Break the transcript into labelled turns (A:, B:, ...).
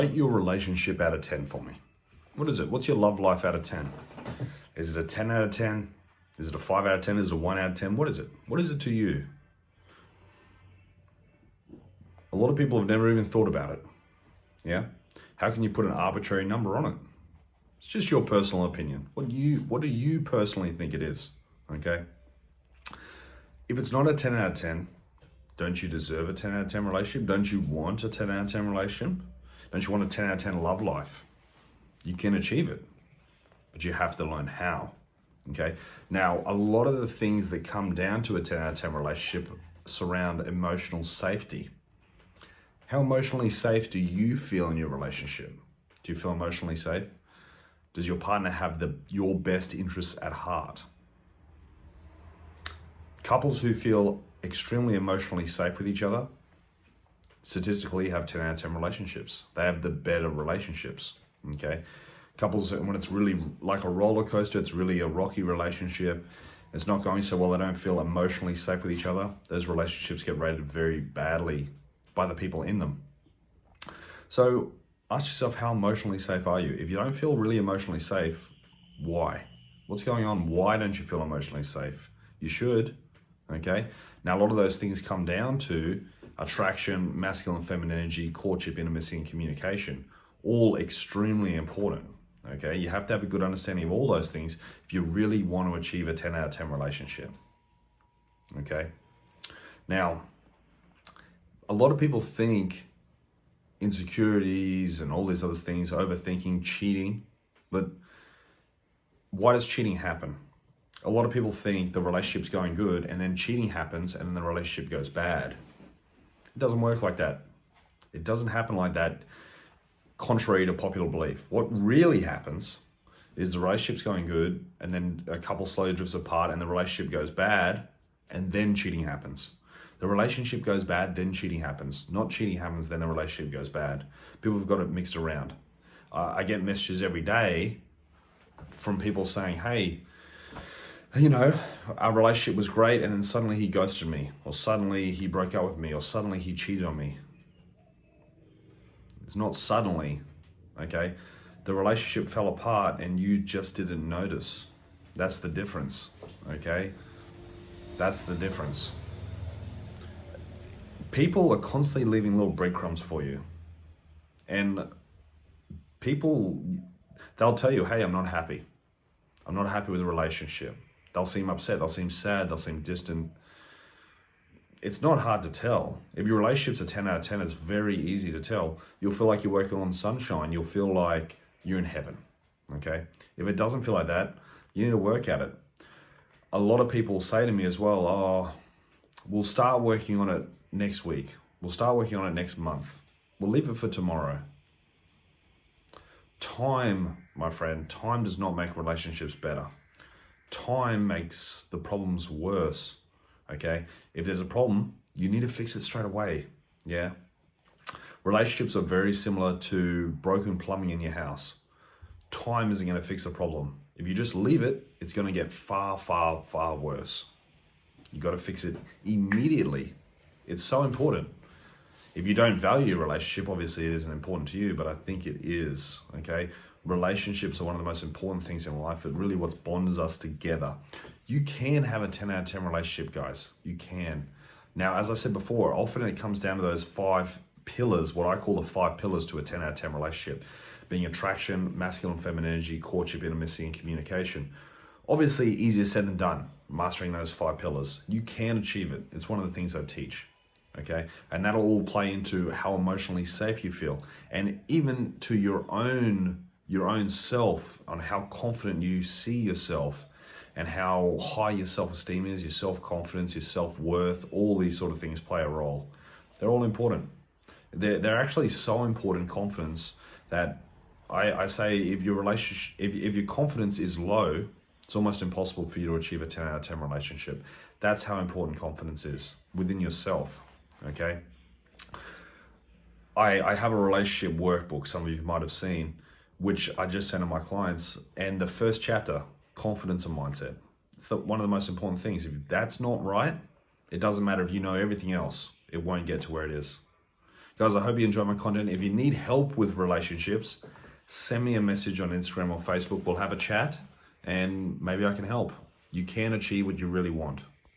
A: Rate your relationship out of 10 for me. What is it? What's your love life out of 10? Is it a 10 out of 10? Is it a 5 out of 10? Is it a 1 out of 10? What is it? What is it to you? A lot of people have never even thought about it. Yeah? How can you put an arbitrary number on it? It's just your personal opinion. What do you personally think it is? Okay? If it's not a 10 out of 10, don't you deserve a 10 out of 10 relationship? Don't you want a 10 out of 10 relationship? Don't you want a 10 out of 10 love life? You can achieve it, but you have to learn how. Okay? Now, a lot of the things that come down to a 10 out of 10 relationship surround emotional safety. How emotionally safe do you feel in your relationship? Do you feel emotionally safe? Does your partner have your best interests at heart? Couples who feel extremely emotionally safe with each other statistically have 10 out of 10 relationships. They have the better relationships, okay? Couples, when it's really like a roller coaster, it's really a rocky relationship, it's not going so well, they don't feel emotionally safe with each other, those relationships get rated very badly by the people in them. So ask yourself, how emotionally safe are you? If you don't feel really emotionally safe, why? What's going on? Why don't you feel emotionally safe? You should, okay? Now, a lot of those things come down to attraction, masculine, feminine energy, courtship, intimacy, and communication, all extremely important, okay? You have to have a good understanding of all those things if you really want to achieve a 10 out of 10 relationship, okay? Now, a lot of people think insecurities and all these other things, overthinking, cheating, but why does cheating happen? A lot of people think the relationship's going good and then cheating happens and then the relationship goes bad. It doesn't work like that. It doesn't happen like that, contrary to popular belief. What really happens is the relationship's going good and then a couple slowly drifts apart and the relationship goes bad and then cheating happens. The relationship goes bad, then cheating happens. Not cheating happens, then the relationship goes bad. People have got it mixed around. I get messages every day from people saying, hey, you know, our relationship was great and then suddenly he ghosted me, or suddenly he broke up with me, or suddenly he cheated on me. It's not suddenly, okay? The relationship fell apart and you just didn't notice. That's the difference, okay? That's the difference. People are constantly leaving little breadcrumbs for you. And people, they'll tell you, hey, I'm not happy. I'm not happy with the relationship. They'll seem upset, they'll seem sad, they'll seem distant. It's not hard to tell. If your relationship's a 10 out of 10, it's very easy to tell. You'll feel like you're working on sunshine. You'll feel like you're in heaven, okay? If it doesn't feel like that, you need to work at it. A lot of people say to me as well, oh, we'll start working on it next week. We'll start working on it next month. We'll leave it for tomorrow. Time, my friend, time does not make relationships better. Time makes the problems worse, okay? If there's a problem, you need to fix it straight away, yeah? Relationships are very similar to broken plumbing in your house. Time isn't gonna fix the problem. If you just leave it, it's gonna get far, far, far worse. You gotta fix it immediately. It's so important. If you don't value your relationship, obviously it isn't important to you, but I think it is, okay? Relationships are one of the most important things in life. It really what bonds us together. You can have a 10 out of 10 relationship, guys. You can. Now, as I said before, often it comes down to those 5 pillars, what I call the 5 pillars to a 10 out of 10 relationship, being attraction, masculine, feminine energy, courtship, intimacy, and communication. Obviously, easier said than done, mastering those 5 pillars. You can achieve it. It's one of the things I teach. Okay, and that'll all play into how emotionally safe you feel, and even to your own self, on how confident you see yourself, and how high your self-esteem is, your self-confidence, your self-worth. All these sort of things play a role. They're all important. They're actually so important, confidence, that I say if your relationship, if your confidence is low, it's almost impossible for you to achieve a 10 out of 10 relationship. That's how important confidence is within yourself. Okay, I have a relationship workbook, some of you might have seen, which I just sent to my clients, and the first chapter, confidence and mindset. It's one of the most important things. If that's not right, it doesn't matter if you know everything else, it won't get to where it is. Guys, I hope you enjoy my content. If you need help with relationships, send me a message on Instagram or Facebook. We'll have a chat and maybe I can help. You can achieve what you really want.